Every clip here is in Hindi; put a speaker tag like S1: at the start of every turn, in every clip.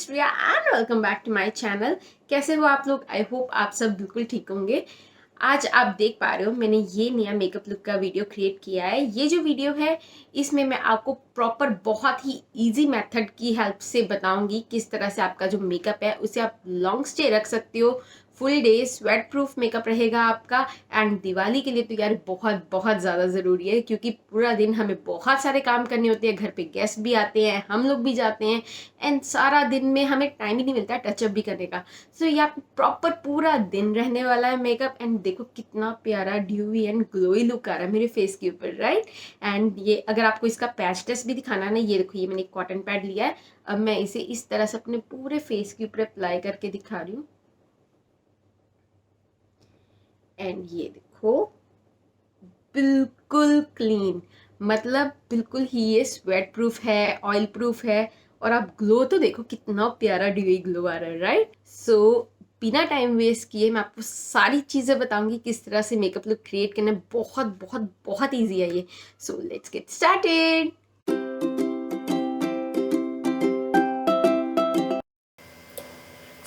S1: is Riya and welcome back to my channel। कैसे हो आप लोग? आई होप आप सब बिल्कुल ठीक होंगे। आज आप देख पा रहे हो मैंने ये नया मेकअप लुक का वीडियो क्रिएट किया है। ये जो वीडियो है इसमें मैं आपको प्रॉपर बहुत ही इजी मेथड की हेल्प से बताऊंगी किस तरह से आपका जो मेकअप है उसे आप लॉन्ग स्टे रख सकते हो। Full day sweat proof makeup रहेगा आपका। एंड दिवाली के लिए तो यार बहुत बहुत ज़्यादा ज़रूरी है, क्योंकि पूरा दिन हमें बहुत सारे काम करने होते हैं, घर पे गेस्ट भी आते हैं, हम लोग भी जाते हैं, एंड सारा दिन में हमें टाइम ही नहीं मिलता टचअप भी करने का। सो ये आपको प्रॉपर पूरा दिन रहने वाला है मेकअप। एंड देखो कितना प्यारा ड्यूवी एंड ग्लोई लुक आ रहा है मेरे फेस के ऊपर, राइट। एंड ये अगर आपको इसका पैच टेस्ट भी दिखाना है ना, ये देखो ये मैंने कॉटन पैड लिया है। अब मैं इसे इस तरह से अपने पूरे फेस के ऊपर अप्लाई करके दिखा रही हूँ। एंड ये देखो बिल्कुल क्लीन, मतलब बिल्कुल ही ये स्वेट प्रूफ है, ऑयल प्रूफ है। और आप ग्लो तो देखो कितना प्यारा ड्यूई ग्लो आ रहा है, राइट। सो बिना टाइम वेस्ट किए मैं आपको सारी चीज़ें बताऊंगी किस तरह से मेकअप लुक क्रिएट करना। बहुत बहुत बहुत ईजी है ये। So let's get started.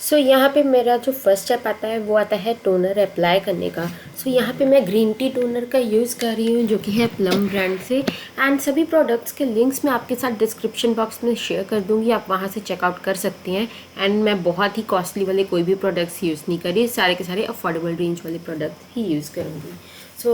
S1: यहाँ पे मेरा जो फर्स्ट स्टेप आता है वो आता है टोनर अप्लाई करने का। यहाँ पे मैं ग्रीन टी टोनर का यूज़ कर रही हूँ जो कि है प्लम ब्रांड से। एंड सभी प्रोडक्ट्स के लिंक्स मैं आपके साथ डिस्क्रिप्शन बॉक्स में शेयर कर दूँगी, आप वहाँ से चेकआउट कर सकती हैं। एंड मैं बहुत ही कॉस्टली वाले कोई भी प्रोडक्ट्स यूज़ नहीं करी, सारे के सारे अफोर्डेबल रेंज वाले प्रोडक्ट्स ही यूज़ करूँगी।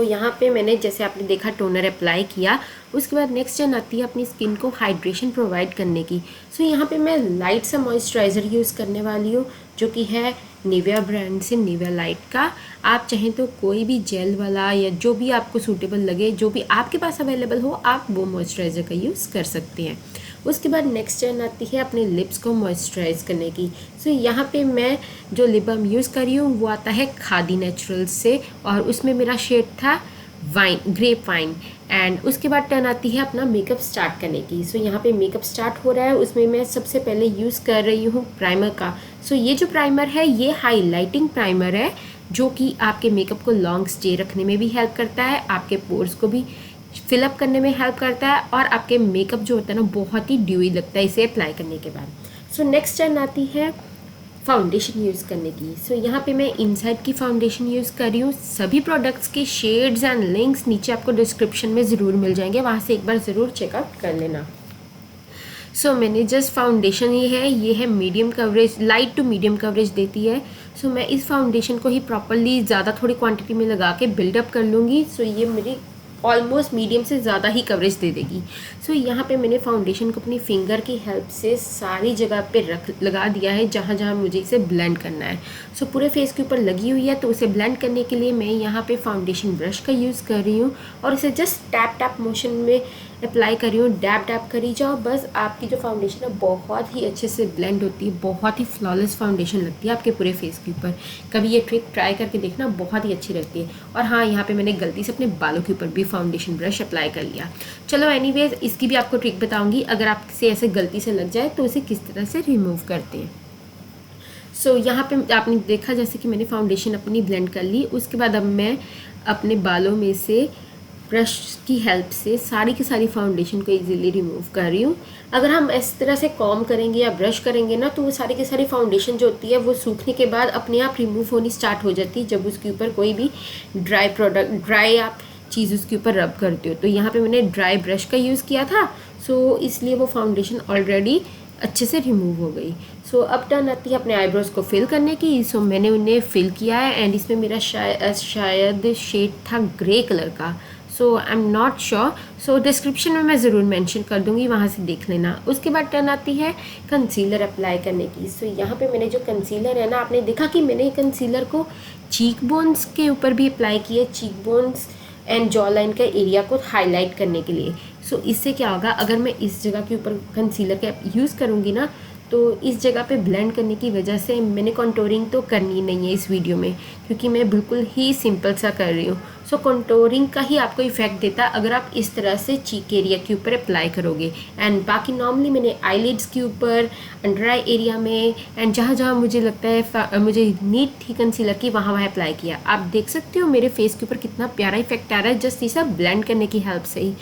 S1: यहाँ पे मैंने जैसे आपने देखा टोनर अप्लाई किया, उसके बाद नेक्स्ट टर्न आती है अपनी स्किन को हाइड्रेशन प्रोवाइड करने की। यहाँ पे मैं लाइट सा मॉइस्चराइज़र यूज़ करने वाली हूँ जो कि है निविया ब्रांड से, निविया लाइट का। आप चाहें तो कोई भी जेल वाला या जो भी आपको सूटेबल लगे, जो भी आपके पास अवेलेबल हो, आप वो मॉइस्चराइज़र का यूज़ कर सकते हैं। उसके बाद नेक्स्ट टर्न आती है अपने लिप्स को मॉइस्चराइज़ करने की। यहाँ पे मैं जो लिप बाम यूज़ कर रही हूँ वो आता है खादी नेचुरल्स से, और उसमें मेरा शेड था वाइन, ग्रेप वाइन। एंड उसके बाद टर्न आती है अपना मेकअप स्टार्ट करने की। यहाँ पे मेकअप स्टार्ट हो रहा है, उसमें मैं सबसे पहले यूज़ कर रही हूँ प्राइमर का। ये जो प्राइमर है ये हाईलाइटिंग प्राइमर है जो कि आपके मेकअप को लॉन्ग स्टे रखने में भी हेल्प करता है, आपके पोर्स को भी फिलअप करने में हेल्प करता है, और आपके मेकअप जो होता है ना बहुत ही ड्यूई लगता है इसे अप्लाई करने के बाद। नेक्स्ट टर्न आती है फाउंडेशन यूज़ करने की। यहाँ पे मैं इनसाइड की फाउंडेशन यूज़ कर रही हूँ। सभी प्रोडक्ट्स के शेड्स एंड लिंक्स नीचे आपको डिस्क्रिप्शन में ज़रूर मिल जाएंगे, वहाँ से एक बार ज़रूर चेकआउट कर लेना। मैंने जस्ट फाउंडेशन ये है medium coverage, light to medium coverage देती है। मैं इस फाउंडेशन को ही प्रॉपरली ज़्यादा थोड़ी क्वांटिटी में लगा के बिल्डअप कर लूँगी। ये मेरी ऑलमोस्ट मीडियम से ज़्यादा ही कवरेज दे देगी। यहाँ पे मैंने फाउंडेशन को अपनी फिंगर की हेल्प से सारी जगह पे लगा दिया है जहाँ जहाँ मुझे इसे ब्लेंड करना है। पूरे फेस के ऊपर लगी हुई है, तो उसे ब्लेंड करने के लिए मैं यहाँ पे फाउंडेशन ब्रश का यूज़ कर रही हूँ और इसे जस्ट टैप टैप मोशन में अप्लाई कर रही हूँ। डैप डैप करी जाओ, बस आपकी जो फाउंडेशन है बहुत ही अच्छे से ब्लेंड होती है, बहुत ही फ्लॉलेस फाउंडेशन लगती है आपके पूरे फेस के ऊपर। कभी ये ट्रिक ट्राई करके देखना, बहुत ही अच्छी लगती है। और हाँ, यहाँ पे मैंने गलती से अपने बालों के ऊपर भी फाउंडेशन ब्रश अप्लाई कर लिया। चलो एनीवेज, इसकी भी आपको ट्रिक बताऊँगी, अगर आपसे ऐसे गलती से लग जाए तो इसे किस तरह से रिमूव करते हैं। यहाँ पे आपने देखा जैसे कि मैंने फाउंडेशन अपनी ब्लेंड कर ली। उसके बाद अब मैं अपने बालों में से ब्रश की हेल्प से सारी की सारी फाउंडेशन को इजीली रिमूव कर रही हूँ। अगर हम इस तरह से कॉम करेंगे या ब्रश करेंगे ना, तो वो सारी की सारी फाउंडेशन जो होती है वो सूखने के बाद अपने आप रिमूव होनी स्टार्ट हो जाती है जब उसके ऊपर कोई भी ड्राई आप चीज़ उसके ऊपर रब करते हो। तो यहाँ पे मैंने ड्राई ब्रश का यूज़ किया था, इसलिए वो फाउंडेशन ऑलरेडी अच्छे से रिमूव हो गई। अब टर्न आती है अपने आईब्रोज को फिल करने की। मैंने उन्हें फिल किया है, एंड इसमें मेरा शायद शेड था ग्रे कलर का। आई एम नॉट श्योर, डिस्क्रिप्शन में मैं ज़रूर मेंशन कर दूंगी, वहाँ से देख लेना। उसके बाद टर्न आती है कंसीलर अप्लाई करने की। यहाँ पे मैंने जो कंसीलर है ना, आपने देखा कि मैंने कंसीलर को चीक बोन्स के ऊपर भी अप्लाई किया, cheek bones and jaw line का एरिया को हाईलाइट करने के लिए। इससे क्या होगा, अगर मैं इस जगह के ऊपर कंसीलर का यूज़ करूँगी ना, तो इस जगह पे ब्लेंड करने की वजह से मैंने कंटूरिंग तो करनी नहीं है इस वीडियो में, क्योंकि मैं बिल्कुल ही सिंपल सा कर रही हूँ। कंटूरिंग का ही आपको इफेक्ट देता है अगर आप इस तरह से चीक एरिया के ऊपर अप्लाई करोगे। एंड बाकी नॉर्मली मैंने आईलिड्स के ऊपर, अंडर आई एरिया में, एंड जहाँ जहाँ मुझे लगता है मुझे नीड थी कंसीलर की, वहाँ वहाँ अप्लाई किया। आप देख सकते हो मेरे फेस के ऊपर कितना प्यारा इफेक्ट आ रहा है जस्ट इसे ब्लेंड करने की हेल्प से ही।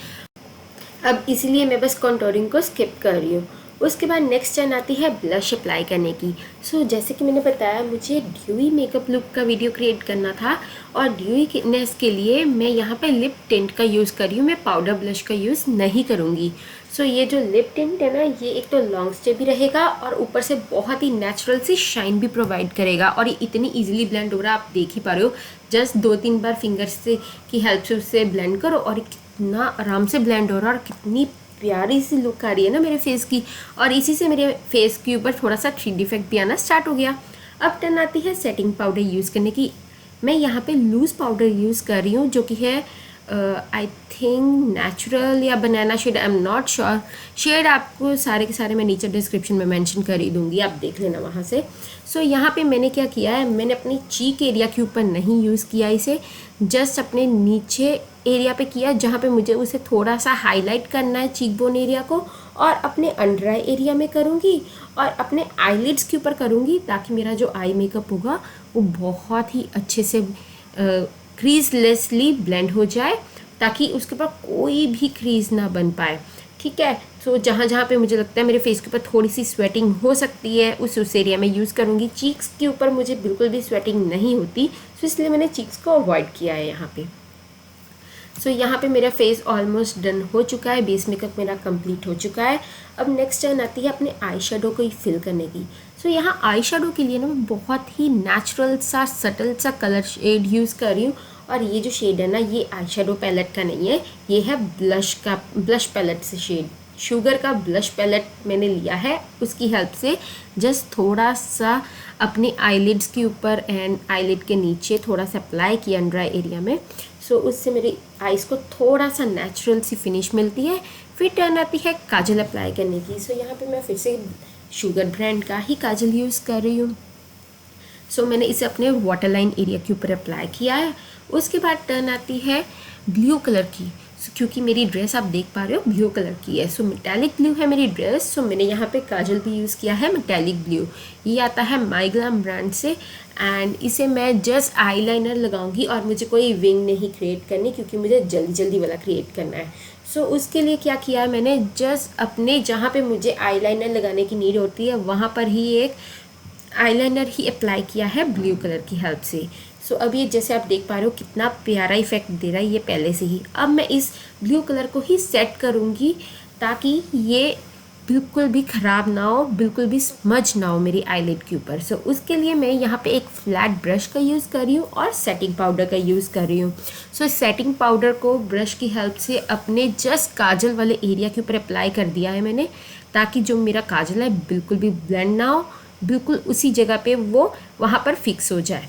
S1: अब इसीलिए मैं बस कंटूरिंग को स्किप कर रही हूँ। उसके बाद नेक्स्ट टर्न आती है ब्लश अप्लाई करने की। सो जैसे कि मैंने बताया मुझे ड्यूई मेकअप लुक का वीडियो क्रिएट करना था और ड्यूईनेस के लिए मैं यहाँ पे लिप टिंट का यूज़ कर रही हूँ, मैं पाउडर ब्लश का यूज़ नहीं करूँगी। सो ये जो लिप टिंट है ना, ये एक तो लॉन्ग स्टे भी रहेगा और ऊपर से बहुत ही नेचुरल सी शाइन भी प्रोवाइड करेगा। और ये इतनी ईजिली ब्लेंड हो रहा है, आप देख ही पा रहे हो। जस्ट 2-3 बार फिंगर्स से की हेल्प से उससे ब्लेंड करो और कितना आराम से ब्लेंड हो रहा है और कितनी प्यारी सी लुक आ रही है ना मेरे फेस की। और इसी से मेरे फेस के ऊपर थोड़ा सा 3D इफेक्ट भी आना स्टार्ट हो गया। अब टर्न आती है सेटिंग पाउडर यूज़ करने की। मैं यहाँ पे लूज़ पाउडर यूज़ कर रही हूँ जो कि है आई थिंक नेचुरल या banana shade, I am not sure. Shade आपको सारे के सारे मैं नीचे डिस्क्रिप्शन में मेंशन कर ही दूँगी, आप देख लेना वहाँ से। सो यहाँ पे मैंने क्या किया है, मैंने अपनी चीक एरिया के ऊपर नहीं यूज़ किया इसे, जस्ट अपने नीचे एरिया पे किया जहाँ पे मुझे उसे थोड़ा सा हाईलाइट करना है चीक बोन एरिया को, और अपने अंडर आई एरिया में करूँगी और अपने आईलिड्स के ऊपर करूँगी ताकि मेरा जो आई मेकअप होगा वो बहुत ही अच्छे से क्रीजलेसली ब्लेंड हो जाए, ताकि उसके ऊपर कोई भी क्रीज ना बन पाए। ठीक है, सो जहाँ जहाँ पे मुझे लगता है मेरे फेस के ऊपर थोड़ी सी स्वेटिंग हो सकती है उस एरिया में यूज़ करूँगी। चीक्स के ऊपर मुझे बिल्कुल भी स्वेटिंग नहीं होती, सो इसलिए मैंने चीक्स को अवॉइड किया है यहाँ पे। सो यहाँ पे मेरा फेस ऑलमोस्ट डन हो चुका है, बेस मेकअप मेरा कंप्लीट हो चुका है। अब नेक्स्ट टर्न आती है अपने आई शेडो को ही फिल करने की। सो यहाँ आई शेडो के लिए ना मैं बहुत ही नेचुरल सा सटल सा कलर शेड यूज़ कर रही हूँ। और ये जो शेड है ना, ये आई शेडो पैलेट का नहीं है, ये है ब्लश पैलेट से शेड। शुगर का ब्लश पैलेट मैंने लिया है, उसकी हेल्प से जस्ट थोड़ा सा अपने आईलिड्स के ऊपर एंड आईलिड के नीचे थोड़ा सा अप्लाई किया अंडर आई एरिया में। सो उससे मेरी आईज़ को थोड़ा सा नेचुरल सी फिनिश मिलती है। फिर टर्न आती है काजल अप्लाई करने की। सो यहाँ पे मैं फिर से शुगर ब्रांड का ही काजल यूज़ कर रही हूँ। सो मैंने इसे अपने वाटर लाइन एरिया के ऊपर अप्लाई किया है। उसके बाद टर्न आती है ब्लू कलर की। क्योंकि मेरी ड्रेस आप देख पा रहे हो ब्लू कलर की है, सो मेटालिक ब्लू है मेरी ड्रेस। सो मैंने यहाँ पे काजल भी यूज़ किया है मेटालिक ब्लू, ये आता है माई ग्लैम ब्रांड से। एंड इसे मैं जस्ट आईलाइनर लगाऊंगी और मुझे कोई विंग नहीं क्रिएट करनी, क्योंकि मुझे जल्दी जल्दी वाला क्रिएट करना है। सो उसके लिए क्या किया है मैंने, जस्ट अपने जहाँ पे मुझे आईलाइनर लगाने की नीड होती है वहाँ पर ही एक आईलाइनर ही अप्लाई किया है ब्लू कलर की हेल्प से। सो अब ये जैसे आप देख पा रहे हो कितना प्यारा इफेक्ट दे रहा है ये पहले से ही। अब मैं इस ब्लू कलर को ही सेट करूँगी ताकि ये बिल्कुल भी ख़राब ना हो, बिल्कुल भी स्मज ना हो मेरी आईलिड के ऊपर। सो उसके लिए मैं यहाँ पे एक फ्लैट ब्रश का यूज़ कर रही हूँ और सेटिंग पाउडर का यूज़ कर रही हूँ। सो सेटिंग पाउडर को ब्रश की हेल्प से अपने जस्ट काजल वाले एरिया के ऊपर अप्लाई कर दिया है मैंने, ताकि जो मेरा काजल है बिल्कुल भी ब्लेंड ना हो, बिल्कुल उसी जगह पे वो वहाँ पर फिक्स हो जाए।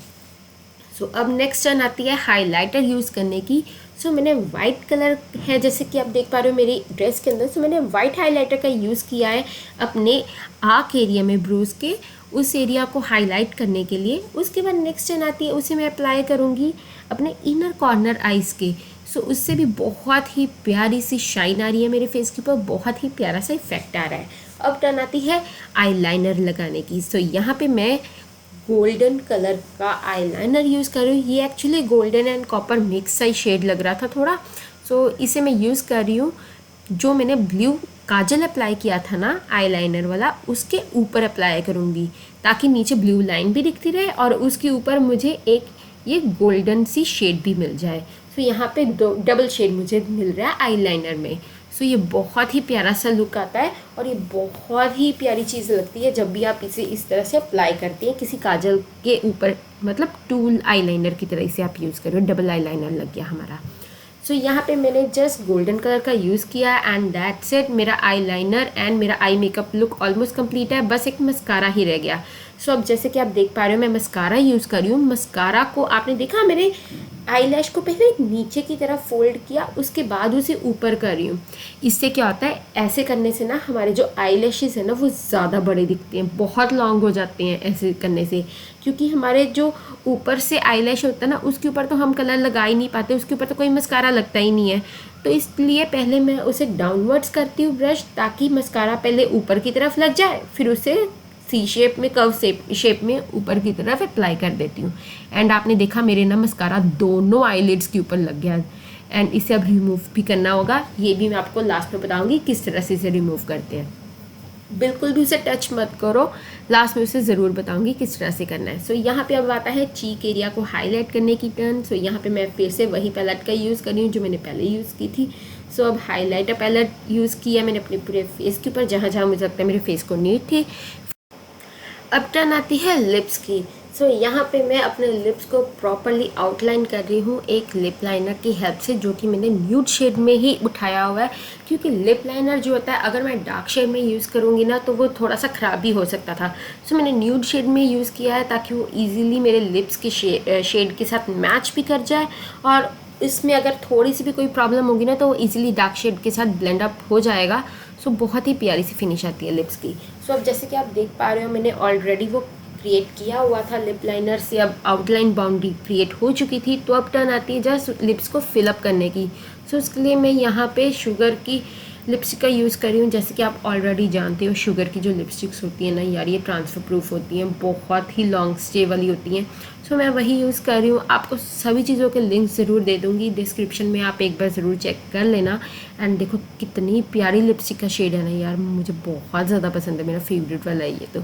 S1: सो अब नेक्स्ट टर्न आती है हाइलाइटर यूज़ करने की। सो मैंने वाइट कलर है जैसे कि आप देख पा रहे हो मेरी ड्रेस के अंदर, सो मैंने वाइट हाइलाइटर का यूज़ किया है अपने आँख एरिया में, ब्रूज के उस एरिया को हाईलाइट करने के लिए। उसके बाद नेक्स्ट टर्न आती है, उसे मैं अप्लाई करूँगी अपने इनर कॉर्नर आइज़ के। सो उससे भी बहुत ही प्यारी सी शाइन आ रही है मेरे फेस के ऊपर, बहुत ही प्यारा सा इफेक्ट आ रहा है। अब टर्न आती है आईलाइनर लगाने की। सो यहाँ पे मैं गोल्डन कलर का आईलाइनर यूज़ कर रही हूँ। ये actually golden and copper mix सा ही शेड लग रहा था थोड़ा, सो इसे मैं यूज़ कर रही हूँ। जो मैंने ब्लू काजल अप्लाई किया था ना आईलाइनर वाला, उसके ऊपर अप्लाई करूँगी ताकि नीचे ब्लू लाइन भी दिखती रहे और उसके ऊपर मुझे एक ये गोल्डन सी शेड भी मिल जाए। सो यहाँ पे दो डबल शेड मुझे मिल रहा है आईलाइनर में। सो ये बहुत ही प्यारा सा लुक आता है और ये बहुत ही प्यारी चीज़ लगती है जब भी आप इसे इस तरह से अप्लाई करते हैं किसी काजल के ऊपर, मतलब टूल आईलाइनर की तरह इसे आप यूज़ करो। डबल आईलाइनर लग गया हमारा। सो यहाँ पे मैंने जस्ट गोल्डन कलर का यूज़ किया एंड दैट्स इट। मेरा आईलाइनर एंड मेरा eye makeup look almost complete है, बस एक मस्कारा ही रह गया। सो अब जैसे कि आप देख पा रहे हो मैं मस्कारा यूज़ कर रही हूँ। मस्कारा को आपने देखा मेरे आईलैश को पहले नीचे की तरफ फोल्ड किया, उसके बाद उसे ऊपर कर रही हूँ। इससे क्या होता है, ऐसे करने से ना हमारे जो आईलैशेस है ना वो ज़्यादा बड़े दिखते हैं, बहुत लॉन्ग हो जाते हैं ऐसे करने से, क्योंकि हमारे जो ऊपर से आईलैश होता है ना उसके ऊपर तो हम कलर लगा ही नहीं पाते, उसके ऊपर तो कोई मस्कारा लगता ही नहीं है। तो इसलिए पहले मैं उसे डाउनवर्ड्स करती हूँ ब्रश, ताकि मस्कारा पहले ऊपर की तरफ लग जाए, फिर उसे सी शेप में कर्व शेप में ऊपर की तरफ अप्लाई कर देती हूँ। एंड आपने देखा मेरे ना मस्कारा दोनों आईलिड्स के ऊपर लग गया एंड इसे अब रिमूव भी करना होगा। ये भी मैं आपको लास्ट में बताऊँगी किस तरह से इसे रिमूव करते हैं। बिल्कुल भी उसे टच मत करो, लास्ट में उसे ज़रूर बताऊंगी किस तरह से करना है। सो यहाँ पे अब आता है चीक एरिया को हाईलाइट करने की टर्न। सो यहाँ पे मैं फिर से वही पैलेट का यूज़ कर रही हूँ जो मैंने पहले यूज़ की थी। सो अब हाईलाइटर पैलेट यूज़ किया मैंने अपने पूरे फेस के ऊपर, जहाँ जहाँ मुझे लगता है मेरे फेस को नीड थी। अब टर्न आती है लिप्स की। सो यहाँ पे मैं अपने लिप्स को प्रॉपरली आउटलाइन कर रही हूँ एक लिप लाइनर की हेल्प से, जो कि मैंने न्यूड शेड में ही उठाया हुआ है, क्योंकि लिप लाइनर जो होता है अगर मैं डार्क शेड में यूज़ करूँगी ना तो वो थोड़ा सा ख़राब भी हो सकता था। सो मैंने न्यूड शेड में यूज़ किया है ताकि वो ईजिली मेरे लिप्स के शेड के साथ मैच भी कर जाए, और इसमें अगर थोड़ी सी भी कोई प्रॉब्लम होगी ना तो वो ईजिली डार्क शेड के साथ ब्लेंड अप हो जाएगा। सो बहुत ही प्यारी सी फिनिश आती है लिप्स की। सो अब जैसे कि आप देख पा रहे हो मैंने ऑलरेडी वो क्रिएट किया हुआ था लिप लाइनर से, अब आउटलाइन बाउंड्री क्रिएट हो चुकी थी। तो अब टर्न आती है जस्ट लिप्स को फिलअप करने की। सो उसके लिए मैं यहाँ पे शुगर की लिपस्टिक का यूज़ कर रही हूँ। जैसे कि आप ऑलरेडी जानते हो शुगर की जो लिपस्टिक्स होती हैं ना यार, ये ट्रांसफ़र प्रूफ होती हैं, बहुत ही लॉन्ग स्टे वाली होती हैं। सो मैं वही यूज़ कर रही हूँ। आपको सभी चीज़ों के लिंक ज़रूर दे दूँगी डिस्क्रिप्शन में, आप एक बार ज़रूर चेक कर लेना। एंड देखो कितनी प्यारी लिपस्टिक का शेड है ना यार, मुझे बहुत ज़्यादा पसंद है, मेरा फेवरेट वाला है ये तो।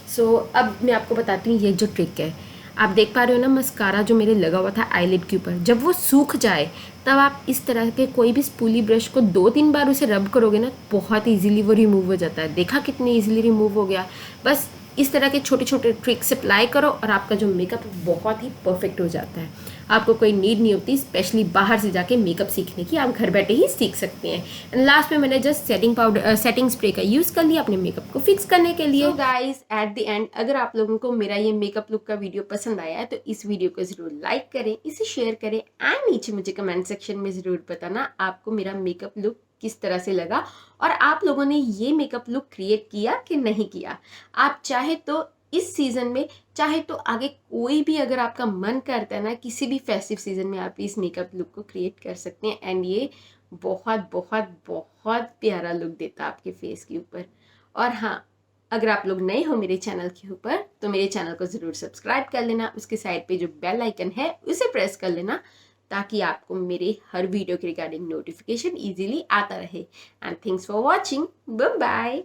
S1: सो अब मैं आपको बताती हूँ ये जो ट्रिक है। आप देख पा रहे हो ना मस्कारा जो मेरे लगा हुआ था आईलिड के ऊपर, जब वो सूख जाए तब आप इस तरह के कोई भी स्पूली ब्रश को 2-3 बार उसे रब करोगे ना, बहुत ईजिली वो रिमूव हो जाता है। देखा कितनी ईजिली रिमूव हो गया। बस इस तरह के छोटे छोटे ट्रिक्स अप्लाई करो और आपका जो मेकअप बहुत ही परफेक्ट हो जाता है। आपको कोई नीड नहीं होती स्पेशली बाहर से जाके मेकअप सीखने की, आप घर बैठे ही सीख सकते हैं। एंड लास्ट में मैंने जस्ट सेटिंग स्प्रे का यूज़ कर लिया अपने मेकअप को फिक्स करने के लिए। गाइस एट द एंड अगर आप लोगों को मेरा ये मेकअप लुक का वीडियो पसंद आया है तो इस वीडियो को ज़रूर लाइक करें, इसे शेयर करें एंड नीचे मुझे कमेंट सेक्शन में ज़रूर बताना आपको मेरा मेकअप लुक किस तरह से लगा और आप लोगों ने ये मेकअप लुक क्रिएट किया कि नहीं किया। आप चाहे तो इस सीज़न में, चाहे तो आगे कोई भी अगर आपका मन करता है ना किसी भी फेस्टिव सीज़न में, आप इस मेकअप लुक को क्रिएट कर सकते हैं। एंड ये बहुत बहुत बहुत प्यारा लुक देता है आपके फेस के ऊपर। और हाँ, अगर आप लोग नए हो मेरे चैनल के ऊपर तो मेरे चैनल को ज़रूर सब्सक्राइब कर लेना, उसके साइड पे जो बेल आइकन है उसे प्रेस कर लेना ताकि आपको मेरे हर वीडियो के रिगार्डिंग नोटिफिकेशन ईजिली आता रहे। And thanks for watching, bye bye.